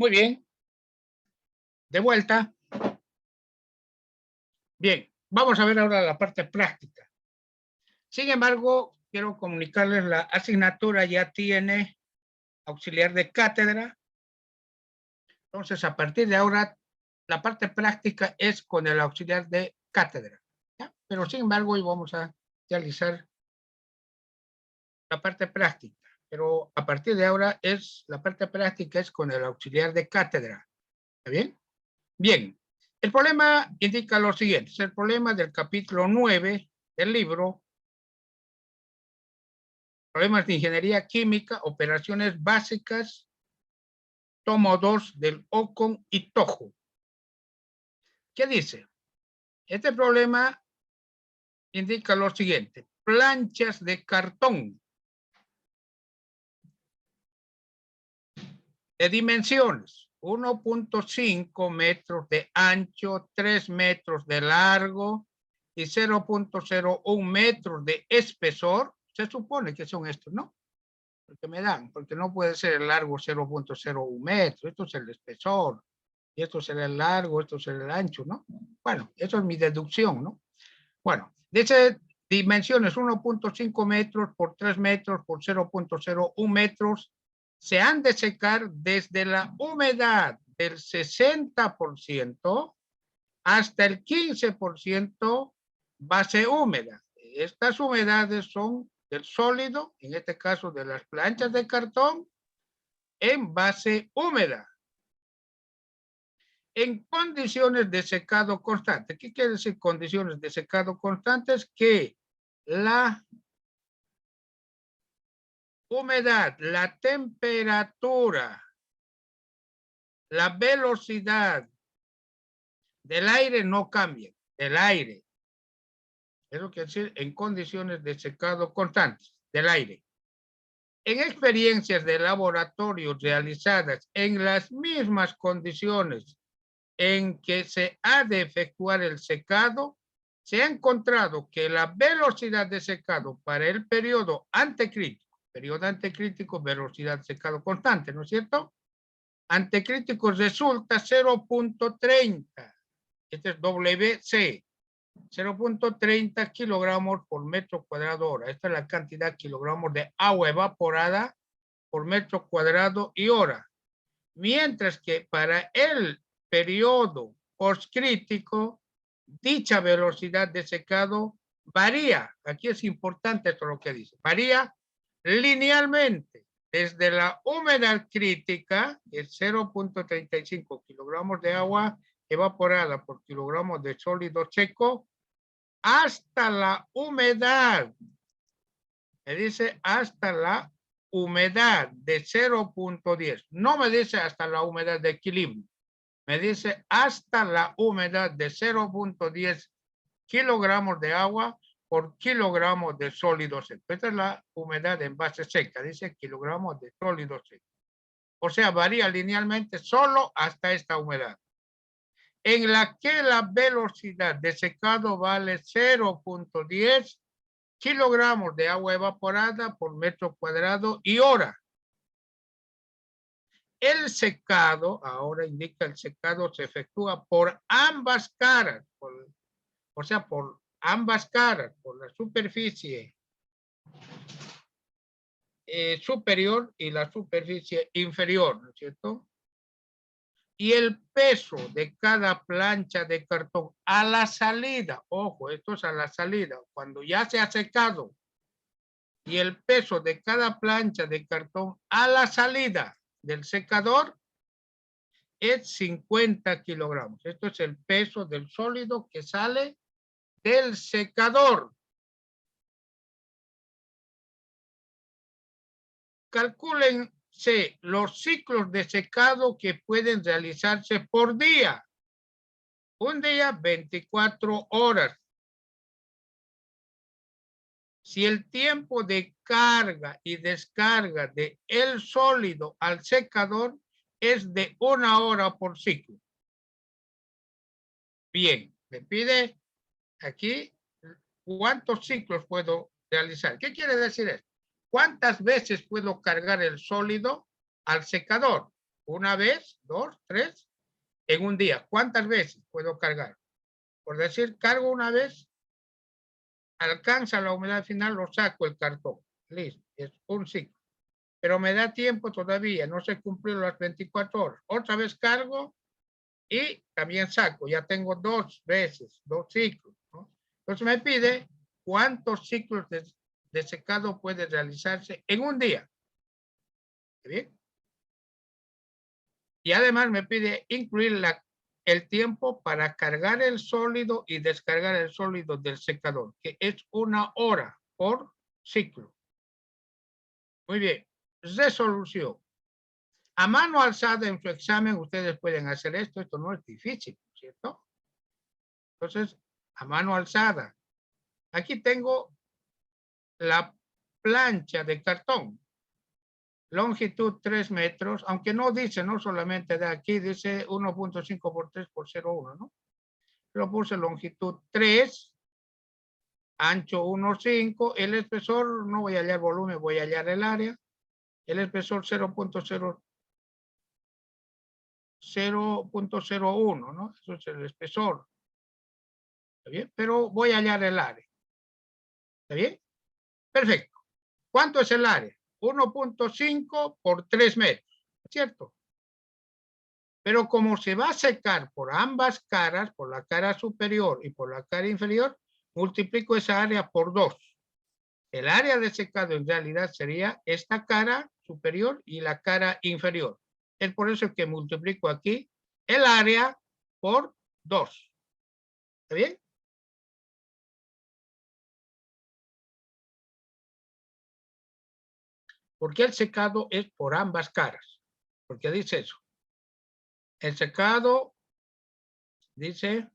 Muy bien. De vuelta. Bien, vamos a ver ahora la parte práctica. Sin embargo, quiero comunicarles la asignatura ya tiene auxiliar de cátedra. Entonces, a partir de ahora, la parte práctica es con el auxiliar de cátedra, ¿ya? Pero sin embargo, hoy vamos a realizar la parte práctica. Pero a partir de ahora la parte práctica es con el auxiliar de cátedra. ¿Está bien? Bien. El problema indica lo siguiente. Es el problema del capítulo 9 del libro. Problemas de ingeniería química, operaciones básicas, tomo 2 del Ocon y Tojo. ¿Qué dice? Este problema indica lo siguiente. Planchas de cartón de dimensiones 1.5 metros de ancho, 3 metros de largo y 0.01 metros de espesor. Se supone que son estos, ¿no? Porque me dan, porque no puede ser el largo 0.01 metros, esto es el espesor, y esto será el largo, esto será el ancho, ¿no? Bueno, eso es mi deducción, ¿no? Bueno, dice dimensiones 1.5 metros por 3 metros por 0.01 metros, se han de secar desde la humedad del 60% hasta el 15% base húmeda. Estas humedades son del sólido, en este caso de las planchas de cartón, en base húmeda. En condiciones de secado constante. ¿Qué quiere decir condiciones de secado constantes? Que la humedad, la temperatura, la velocidad del aire no cambian. El aire. Eso quiere decir en condiciones de secado constantes del aire. En experiencias de laboratorio realizadas en las mismas condiciones en que se ha de efectuar el secado, se ha encontrado que la velocidad de secado para el periodo antecrítico, velocidad de secado constante, ¿no es cierto? Antecrítico resulta 0.30, este es WC, 0.30 kilogramos por metro cuadrado hora. Esta es la cantidad de kilogramos de agua evaporada por metro cuadrado y hora. Mientras que para el periodo postcrítico, dicha velocidad de secado varía. Aquí es importante esto lo que dice. Varía linealmente desde la humedad crítica, que es 0.35 kilogramos de agua evaporada por kilogramos de sólido seco, hasta la humedad. Me dice hasta la humedad de 0.10. No me dice hasta la humedad de equilibrio. Me dice hasta la humedad de 0.10 kilogramos de agua por kilogramos de sólido seco. Esta es la humedad en base seca. Dice kilogramos de sólido seco. O sea, varía linealmente solo hasta esta humedad, en la que la velocidad de secado vale 0.10 kilogramos de agua evaporada por metro cuadrado y hora. El secado, ahora indica el secado, se efectúa por ambas caras, o sea, por ambas caras, por la superficie superior y la superficie inferior, ¿no es cierto? Y el peso de cada plancha de cartón a la salida, ojo, esto es a la salida, cuando ya se ha secado, y el peso de cada plancha de cartón a la salida del secador es 50 kilogramos. Esto es el peso del sólido que sale del secador. Calcúlense los ciclos de secado que pueden realizarse por día. Un día, 24 horas. Si el tiempo de carga y descarga de el sólido al secador es de 1 hora por ciclo. Bien, me pide aquí cuántos ciclos puedo realizar. ¿Qué quiere decir esto? ¿Cuántas veces puedo cargar el sólido al secador? Una vez, dos, tres, en un día. ¿Cuántas veces puedo cargar? Por decir, cargo una vez, alcanza la humedad final, lo saco el cartón. Listo, es un ciclo. Pero me da tiempo todavía, no se cumplieron las 24 horas. Otra vez cargo y también saco. Ya tengo dos veces, dos ciclos, ¿no? Entonces me pide cuántos ciclos de secado puede realizarse en un día. ¿Bien? Y además me pide incluir el tiempo para cargar el sólido y descargar el sólido del secador, que es 1 hora por ciclo. Muy bien. Resolución. A mano alzada en su examen ustedes pueden hacer esto no es difícil, ¿cierto? Entonces, a mano alzada. Aquí tengo la plancha de cartón. Longitud 3 metros, aunque no dice, no solamente de aquí, dice 1.5 por 3 por 0.1, ¿no? Lo puse longitud 3, ancho 1.5, el espesor, no voy a hallar volumen, voy a hallar el área, el espesor 0.01, ¿no? Eso es el espesor. ¿Está bien? Pero voy a hallar el área. ¿Está bien? Perfecto. ¿Cuánto es el área? 1.5 por 3 metros, ¿cierto? Pero como se va a secar por ambas caras, por la cara superior y por la cara inferior, multiplico esa área por 2. El área de secado en realidad sería esta cara superior y la cara inferior. Es por eso que multiplico aquí el área por 2. ¿Está bien? Porque el secado es por ambas caras. ¿Por qué dice eso? El secado dice,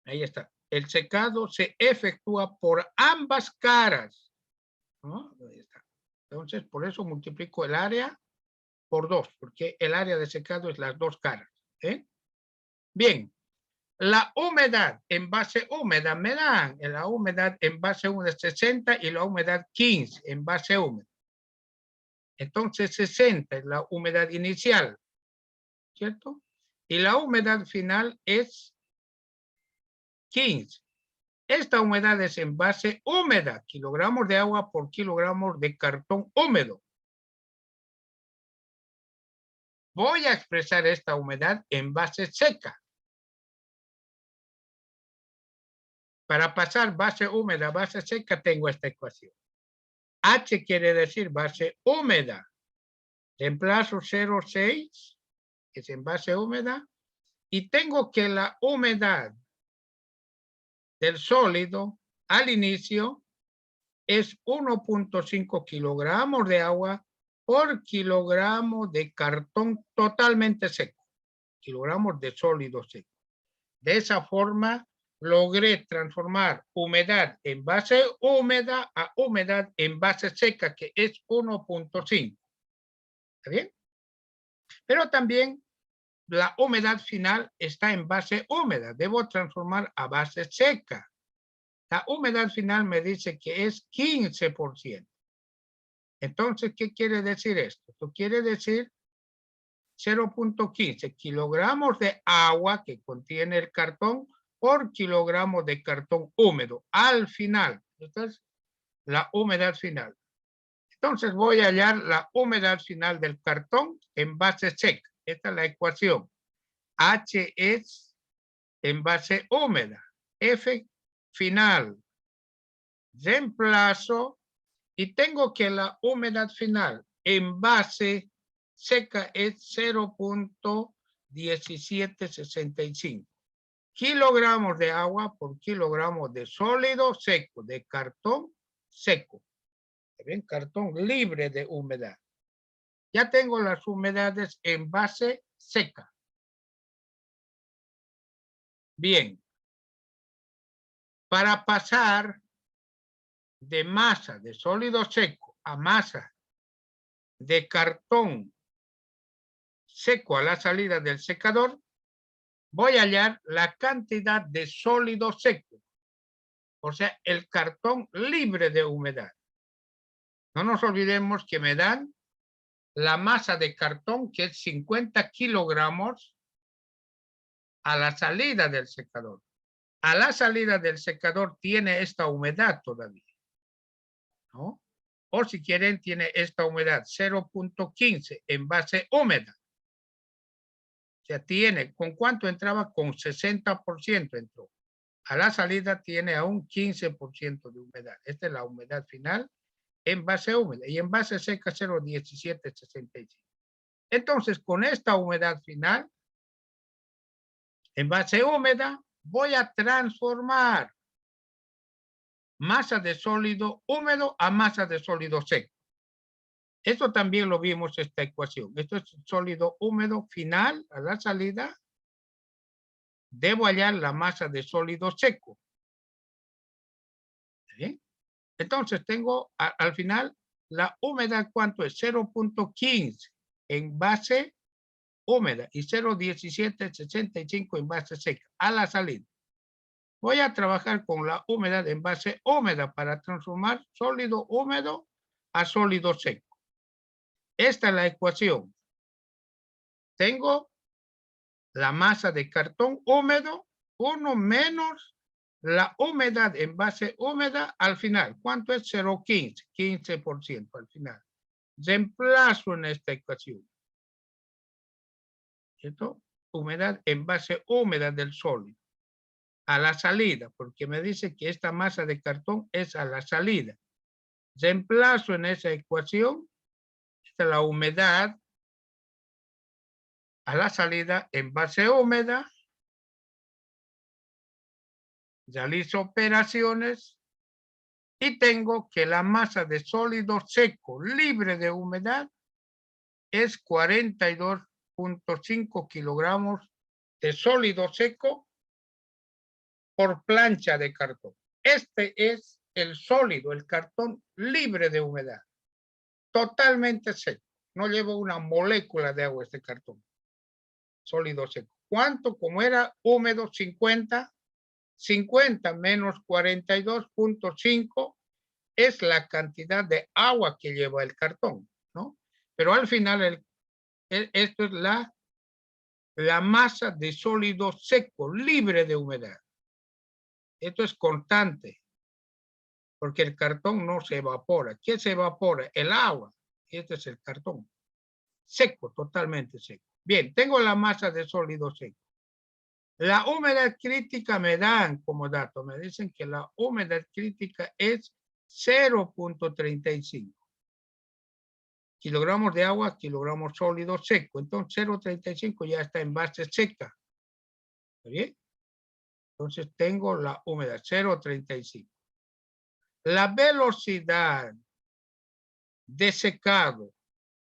ahí está, el secado se efectúa por ambas caras, ¿no? Ahí está. Entonces, por eso multiplico el área por 2, porque el área de secado es las dos caras. ¿Eh? Bien, la humedad en base húmeda me dan la humedad en base húmeda 60 y la humedad 15 en base húmeda. Entonces 60 es la humedad inicial, ¿cierto? Y la humedad final es 15. Esta humedad es en base húmeda, kilogramos de agua por kilogramos de cartón húmedo. Voy a expresar esta humedad en base seca. Para pasar base húmeda a base seca tengo esta ecuación. H quiere decir base húmeda. Reemplazo 0,6, que es en base húmeda, y tengo que la humedad del sólido al inicio es 1.5 kilogramos de agua por kilogramo de cartón totalmente seco, kilogramos de sólido seco. De esa forma logré transformar humedad en base húmeda a humedad en base seca, que es 1.5. ¿Está bien? Pero también la humedad final está en base húmeda. Debo transformar a base seca. La humedad final me dice que es 15%. Entonces, ¿qué quiere decir esto? Esto quiere decir 0.15 kilogramos de agua que contiene el cartón por kilogramo de cartón húmedo al final. Esta es la humedad final. Entonces voy a hallar la humedad final del cartón en base seca. Esta es la ecuación. H es en base húmeda. F final. Reemplazo y tengo que la humedad final en base seca es 0.1765 kilogramos de agua por kilogramo de sólido seco, de cartón seco. ¿Ven? Cartón libre de humedad. Ya tengo las humedades en base seca. Bien. Para pasar de masa de sólido seco a masa de cartón seco a la salida del secador, voy a hallar la cantidad de sólido seco, o sea, el cartón libre de humedad. No nos olvidemos que me dan la masa de cartón, que es 50 kilogramos, a la salida del secador. A la salida del secador tiene esta humedad todavía, ¿no? O si quieren, tiene esta humedad 0.15 en base húmeda. O sea, tiene, ¿con cuánto entraba? Con 60% entró. A la salida tiene aún 15% de humedad. Esta es la humedad final en base húmeda. Y en base seca 0.1765. Entonces, con esta humedad final, en base húmeda, voy a transformar masa de sólido húmedo a masa de sólido seco. Esto también lo vimos, esta ecuación. Esto es sólido húmedo final a la salida. Debo hallar la masa de sólido seco. ¿Sí? Entonces tengo al final la humedad, ¿cuánto es? 0.15 en base húmeda y 0.1765 en base seca a la salida. Voy a trabajar con la humedad en base húmeda para transformar sólido húmedo a sólido seco. Esta es la ecuación. Tengo la masa de cartón húmedo, 1 menos la humedad en base húmeda al final. ¿Cuánto es? 0.15, 15% al final. Reemplazo en esta ecuación. ¿Cierto? Humedad en base húmeda del sólido. A la salida, porque me dice que esta masa de cartón es a la salida. Reemplazo en esa ecuación, esta es la humedad a la salida en base húmeda. Realizo operaciones y tengo que la masa de sólido seco libre de humedad es 42.5 kilogramos de sólido seco por plancha de cartón. Este es el sólido, el cartón libre de humedad, totalmente seco. No lleva una molécula de agua este cartón, sólido seco. ¿Cuánto? Como era húmedo, 50 menos 42.5 es la cantidad de agua que lleva el cartón, ¿no? Pero al final esto es la masa de sólido seco, libre de humedad. Esto es constante, porque el cartón no se evapora. ¿Qué se evapora? El agua. Este es el cartón. Seco, totalmente seco. Bien, tengo la masa de sólido seco. La humedad crítica me dan como dato, me dicen que la humedad crítica es 0.35 kilogramos de agua, kilogramos sólido seco. Entonces 0.35 ya está en base seca. ¿Está bien? Entonces tengo la humedad 0.35. La velocidad de secado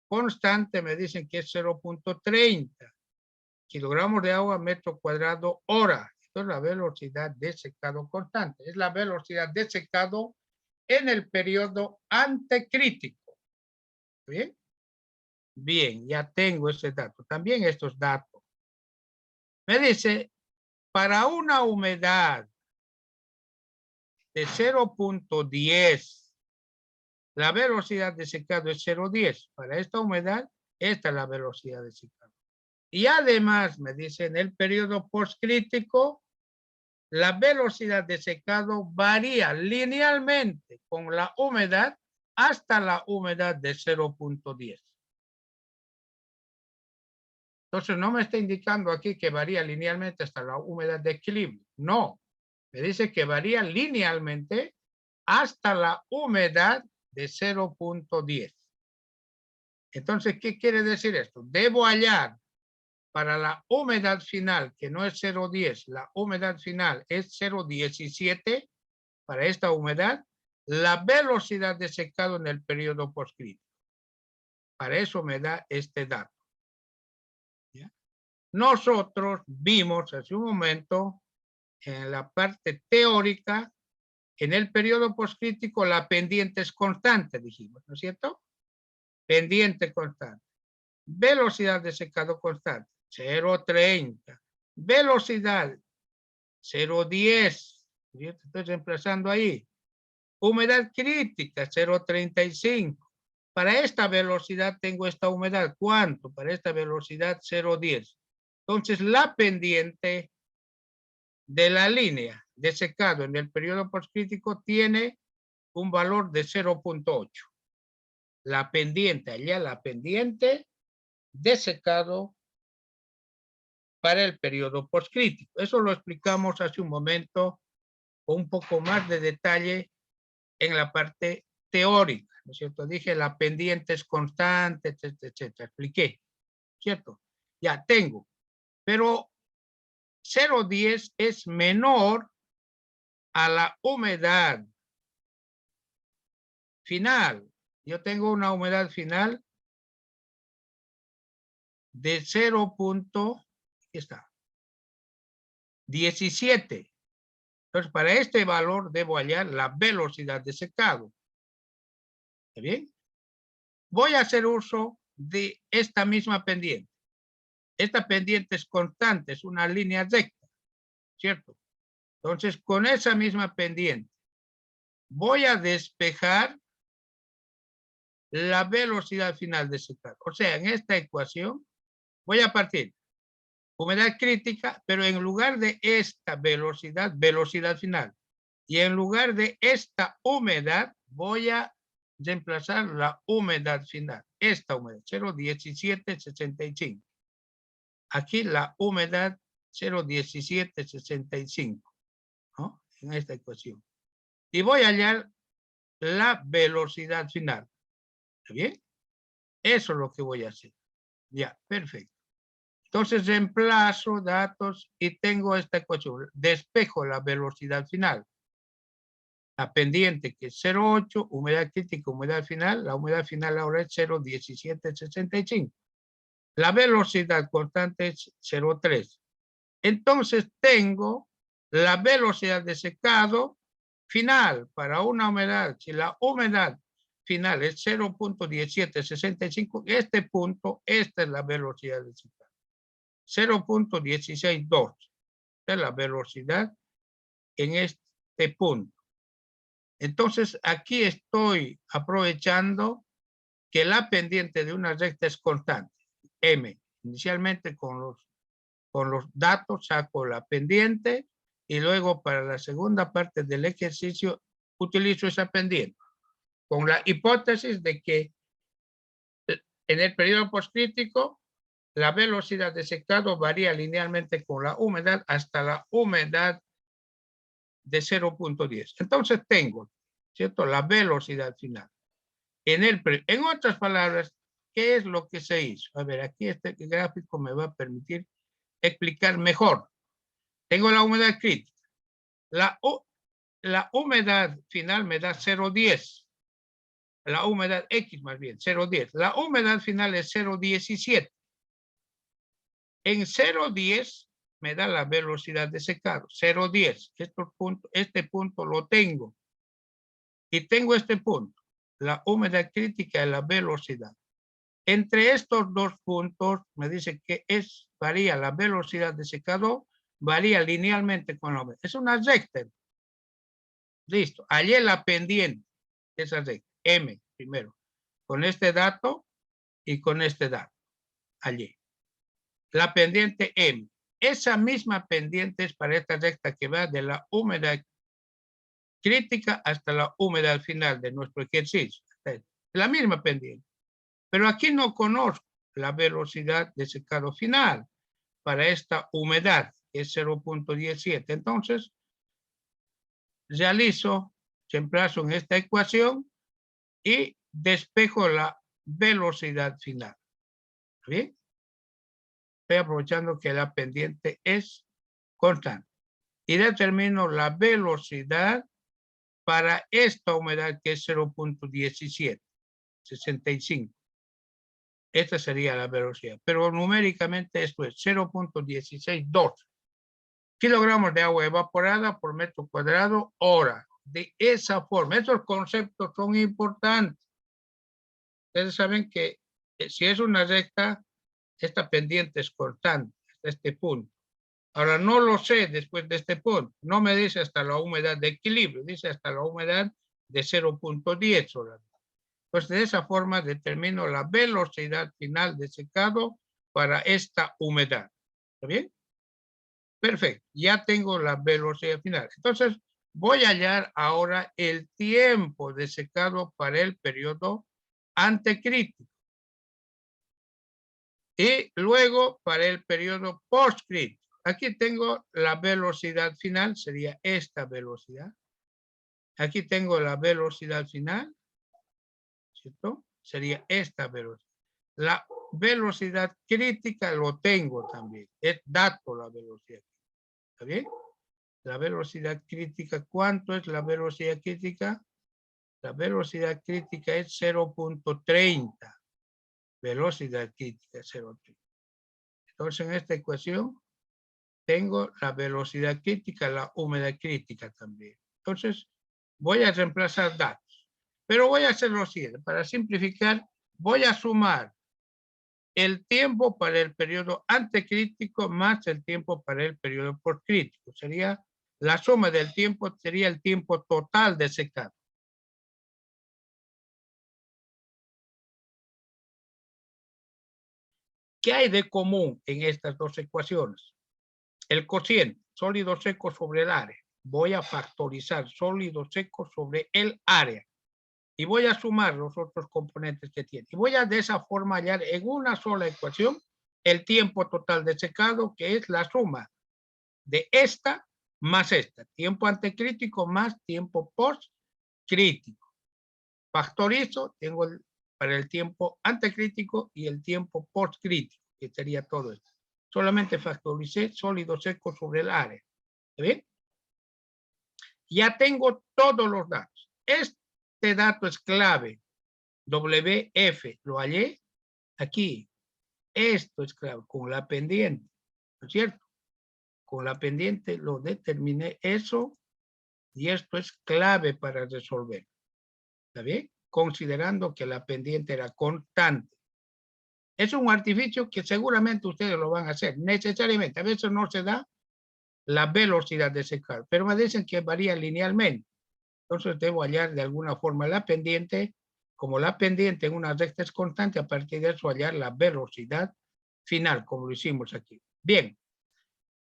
constante me dicen que es 0.30 kilogramos de agua metro cuadrado hora. Esto es la velocidad de secado constante. Es la velocidad de secado en el periodo antecrítico. ¿Bien? Bien, ya tengo ese dato. También estos datos. Me dice, para una humedad de 0.10, la velocidad de secado es 0.10. Para esta humedad, esta es la velocidad de secado. Y además, me dice, en el periodo postcrítico, la velocidad de secado varía linealmente con la humedad hasta la humedad de 0.10. Entonces, no me está indicando aquí que varía linealmente hasta la humedad de equilibrio. No, me dice que varía linealmente hasta la humedad de 0.10. Entonces, ¿qué quiere decir esto? Debo hallar para la humedad final, que no es 0.10, la humedad final es 0.17, para esta humedad, la velocidad de secado en el periodo postcrítico. Para eso me da este dato. ¿Ya? Nosotros vimos hace un momento en la parte teórica, en el periodo postcrítico la pendiente es constante, dijimos, ¿no es cierto? Pendiente constante. Velocidad de secado constante, 0.30. Velocidad, 0.10. Estoy reemplazando ahí. Humedad crítica, 0.35. para esta velocidad tengo esta humedad. ¿Cuánto? Para esta velocidad 0,10. Entonces la pendiente de la línea de secado en el periodo postcrítico tiene un valor de 0,8. La pendiente, allá la pendiente de secado para el periodo postcrítico. Eso lo explicamos hace un momento con un poco más de detalle en la parte teórica, ¿no es cierto? Dije la pendiente es constante, etcétera, etcétera. Expliqué, ¿cierto? Ya tengo, pero 0,10 es menor a la humedad final. Yo tengo una humedad final de 0,17. Entonces, para este valor debo hallar la velocidad de secado. ¿Está bien? Voy a hacer uso de esta misma pendiente. Esta pendiente es constante, es una línea recta, ¿cierto? Entonces, con esa misma pendiente, voy a despejar la velocidad final de secado. O sea, en esta ecuación voy a partir humedad crítica, pero en lugar de esta velocidad, velocidad final, y en lugar de esta humedad, voy a reemplazar la humedad final. Esta humedad, 0,1765. Aquí la humedad 0,1765, ¿no? En esta ecuación. Y voy a hallar la velocidad final. ¿Está bien? Eso es lo que voy a hacer. Ya, perfecto. Entonces reemplazo datos y tengo esta ecuación. Despejo la velocidad final. La pendiente que es 0,8, humedad crítica, humedad final. La humedad final ahora es 0,1765. La velocidad constante es 0,3. Entonces tengo la velocidad de secado final para una humedad. Si la humedad final es 0,1765, este punto, esta es la velocidad de secado. 0,162. Esta es la velocidad en este punto. Entonces aquí estoy aprovechando que la pendiente de una recta es constante, M. Inicialmente con los datos saco la pendiente y luego para la segunda parte del ejercicio utilizo esa pendiente con la hipótesis de que en el periodo postcrítico la velocidad de secado varía linealmente con la humedad hasta la humedad de 0,10. Entonces tengo, ¿cierto? La velocidad final. En otras palabras, ¿qué es lo que se hizo? A ver, aquí este gráfico me va a permitir explicar mejor. Tengo la humedad crítica. La humedad final me da 0,10. La humedad X más bien, 0,10. La humedad final es 0,17. En 0,10 me da la velocidad de secado, 0,10. Este punto lo tengo. Y tengo este punto, la humedad crítica y la velocidad. Entre estos dos puntos me dice que varía la velocidad de secado, varía linealmente con la humedad. Es una recta. Listo. Hallé la pendiente, esa recta, M primero, con este dato y con este dato. Hallé. La pendiente M. Esa misma pendiente es para esta recta que va de la humedad crítica hasta la humedad final de nuestro ejercicio. La misma pendiente. Pero aquí no conozco la velocidad de secado final para esta humedad, que es 0,17. Entonces, reemplazo en esta ecuación y despejo la velocidad final. ¿Bien? Estoy aprovechando que la pendiente es constante. Y determino la velocidad para esta humedad que es 0,1765. Esta sería la velocidad. Pero numéricamente esto es 0,162 kilogramos de agua evaporada por metro cuadrado hora. De esa forma, estos conceptos son importantes. Ustedes saben que si es una recta, esta pendiente es constante hasta este punto. Ahora no lo sé después de este punto. No me dice hasta la humedad de equilibrio, dice hasta la humedad de 0,10 solamente. Pues de esa forma determino la velocidad final de secado para esta humedad. ¿Está bien? Perfecto. Ya tengo la velocidad final. Entonces, voy a hallar ahora el tiempo de secado para el periodo antecrítico. Y luego para el periodo postcrítico. Aquí tengo la velocidad final, sería esta velocidad. Aquí tengo la velocidad final, ¿cierto? Sería esta velocidad. La velocidad crítica lo tengo también. Es dato la velocidad. ¿Está bien? La velocidad crítica, ¿cuánto es la velocidad crítica? La velocidad crítica es 0.30. Velocidad crítica 0.30. Entonces, en esta ecuación tengo la velocidad crítica, la humedad crítica también. Entonces, voy a reemplazar datos. Pero voy a hacer lo siguiente. Para simplificar, voy a sumar el tiempo para el periodo antecrítico más el tiempo para el periodo postcrítico. Sería la suma del tiempo, sería el tiempo total de secado. ¿Qué hay de común en estas dos ecuaciones? El cociente, sólido seco sobre el área. Voy a factorizar sólido seco sobre el área. Y voy a sumar los otros componentes que tiene. Y voy a de esa forma hallar en una sola ecuación el tiempo total de secado, que es la suma de esta más esta. Tiempo antecrítico más tiempo postcrítico. Factorizo, tengo para el tiempo antecrítico y el tiempo postcrítico, que sería todo esto. Solamente factoricé sólido seco sobre el área. ¿Está bien? Ya tengo todos los datos. Este dato es clave. WF, lo hallé aquí. Esto es clave, con la pendiente, ¿no es cierto? Con la pendiente lo determiné eso y esto es clave para resolver. ¿Está bien? Considerando que la pendiente era constante. Es un artificio que seguramente ustedes lo van a hacer, necesariamente. A veces no se da la velocidad de secado, pero me dicen que varía linealmente. Entonces debo hallar de alguna forma la pendiente, como la pendiente en una recta es constante, a partir de eso hallar la velocidad final, como lo hicimos aquí. Bien,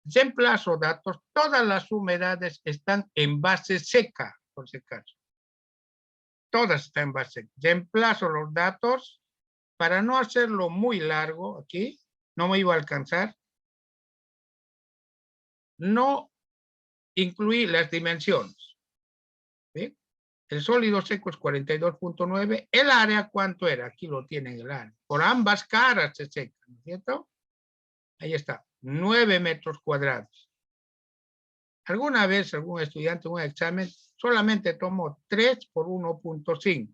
reemplazo datos, todas las humedades están en base seca, por si acaso. Todas están en base seca. Reemplazo los datos para no hacerlo muy largo aquí, no me iba a alcanzar. No incluí las dimensiones. ¿Sí? El sólido seco es 42.9. El área, ¿cuánto era? Aquí lo tienen el área. Por ambas caras se seca, ¿no es cierto? Ahí está, 9 metros cuadrados. Alguna vez algún estudiante en un examen solamente tomó 3 por 1.5.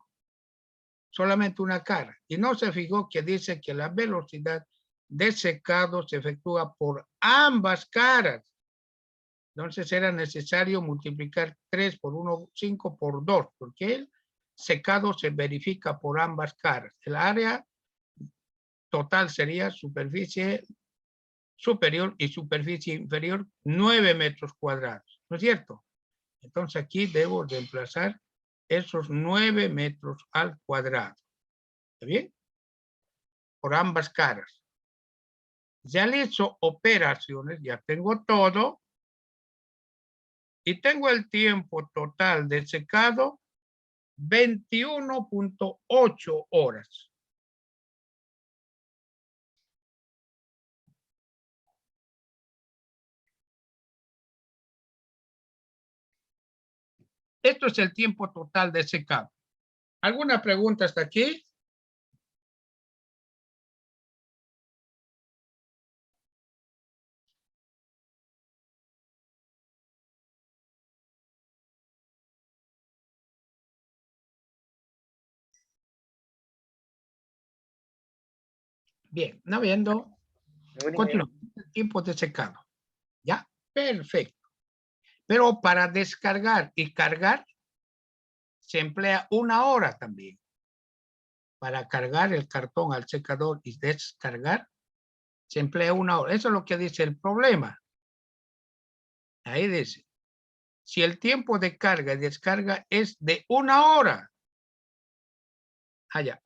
Solamente una cara. Y no se fijó que dice que la velocidad de secado se efectúa por ambas caras. Entonces era necesario multiplicar 3 por 1.5 por 2, porque el secado se verifica por ambas caras. El área total sería superficie superior y superficie inferior 9 metros cuadrados, ¿no es cierto? Entonces aquí debo reemplazar esos 9 metros al cuadrado. ¿Está bien? Por ambas caras. Realizo operaciones, ya tengo todo. Y tengo el tiempo total de secado 21.8 horas. Esto es el tiempo total de secado. ¿Alguna pregunta hasta aquí? Bien, no viendo. Continúo. Tiempo de secado. ¿Ya? Perfecto. Pero para descargar y cargar se emplea 1 hora también. Para cargar el cartón al secador y descargar se emplea 1 hora. Eso es lo que dice el problema. Ahí dice, si el tiempo de carga y descarga es de 1 hora, allá.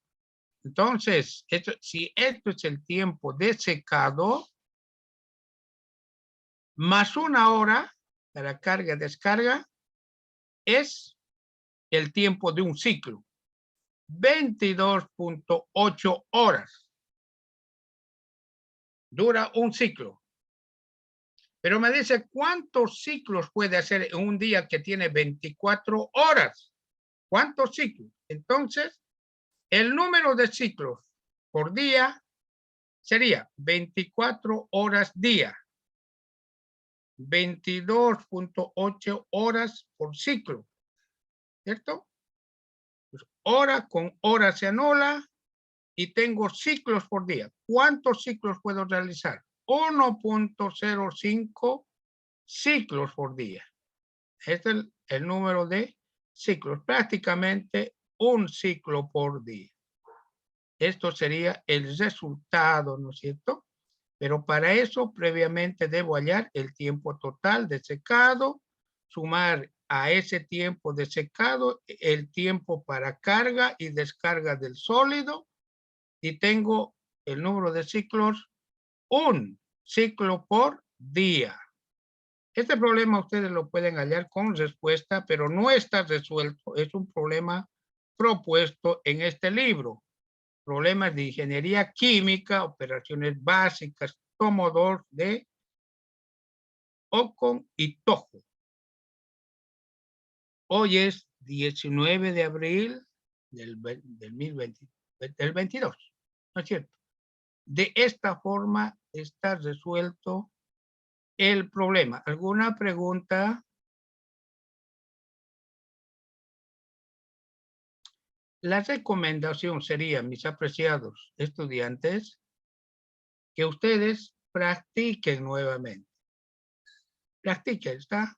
Entonces, si esto es el tiempo de secado, más 1 hora para carga y descarga, es el tiempo de un ciclo. 22.8 horas. Dura un ciclo. Pero me dice, ¿cuántos ciclos puede hacer en un día que tiene 24 horas? ¿Cuántos ciclos? Entonces, el número de ciclos por día sería 24 horas día. 22.8 horas por ciclo. ¿Cierto? Pues hora con hora se anula y tengo ciclos por día. ¿Cuántos ciclos puedo realizar? 1.05 ciclos por día. Este es el número de ciclos, prácticamente un ciclo por día. Esto sería el resultado, ¿no es cierto? Pero para eso previamente debo hallar el tiempo total de secado, sumar a ese tiempo de secado el tiempo para carga y descarga del sólido, y tengo el número de ciclos, un ciclo por día. Este problema ustedes lo pueden hallar con respuesta, pero no está resuelto. Es un problema propuesto en este libro. Problemas de ingeniería química, operaciones básicas, tomo 2 de Ocon y Tojo. Hoy es 19 de abril del 22, ¿no es cierto? De esta forma está resuelto el problema. ¿Alguna pregunta? La recomendación sería, mis apreciados estudiantes, que ustedes practiquen nuevamente. Practiquen, ¿está?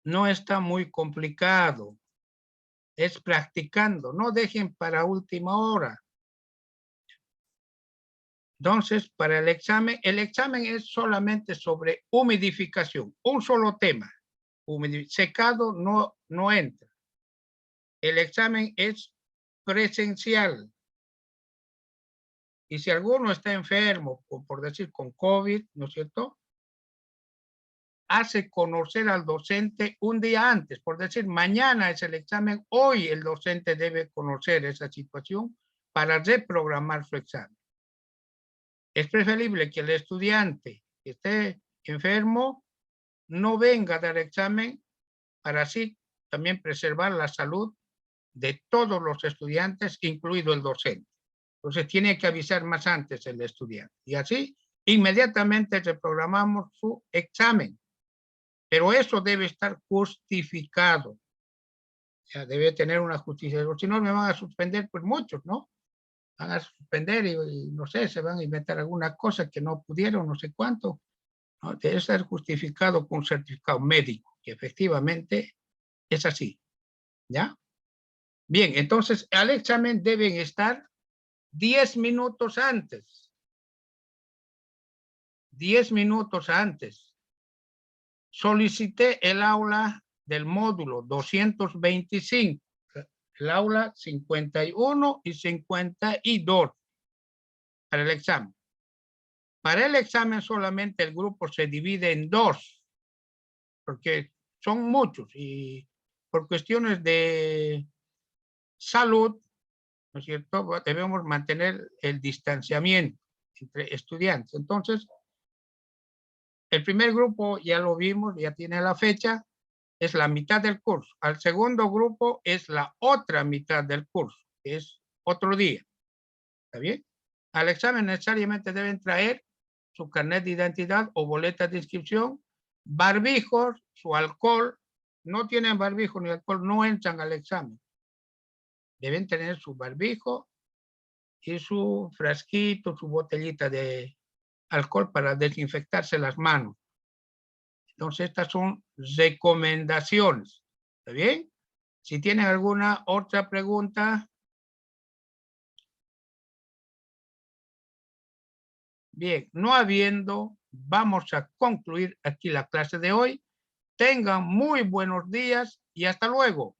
No está muy complicado. Es practicando, no dejen para última hora. Entonces, para el examen es solamente sobre humidificación, un solo tema. Secado no entra. El examen es presencial. Y si alguno está enfermo, por decir con COVID, ¿no es cierto? Hace conocer al docente un día antes, por decir, mañana es el examen, hoy el docente debe conocer esa situación para reprogramar su examen. Es preferible que el estudiante que esté enfermo no venga a dar examen para así también preservar la salud de todos los estudiantes, incluido el docente. Entonces tiene que avisar más antes el estudiante. Y así inmediatamente reprogramamos su examen. Pero eso debe estar justificado. O sea, debe tener una justificación. Si no, me van a suspender, pues muchos, ¿no? Van a suspender y no sé, se van a inventar alguna cosa que no pudieron, no sé cuánto. ¿No? Debe ser justificado con un certificado médico, que efectivamente es así. ¿Ya? Bien, entonces al examen deben estar 10 minutos antes. 10 minutos antes. Solicité el aula del módulo 225, el aula 51 y 52 para el examen. Para el examen solamente el grupo se divide en 2, porque son muchos y por cuestiones de salud, ¿no es cierto? Debemos mantener el distanciamiento entre estudiantes. Entonces, el primer grupo ya lo vimos, ya tiene la fecha, es la mitad del curso. Al segundo grupo es la otra mitad del curso, que es otro día. ¿Está bien? Al examen necesariamente deben traer su carnet de identidad o boleta de inscripción, barbijos, su alcohol. No tienen barbijo ni alcohol, no entran al examen. Deben tener su barbijo y su frasquito, su botellita de alcohol para desinfectarse las manos. Entonces, estas son recomendaciones. ¿Está bien? Si tienen alguna otra pregunta. Bien, no habiendo, vamos a concluir aquí la clase de hoy. Tengan muy buenos días y hasta luego.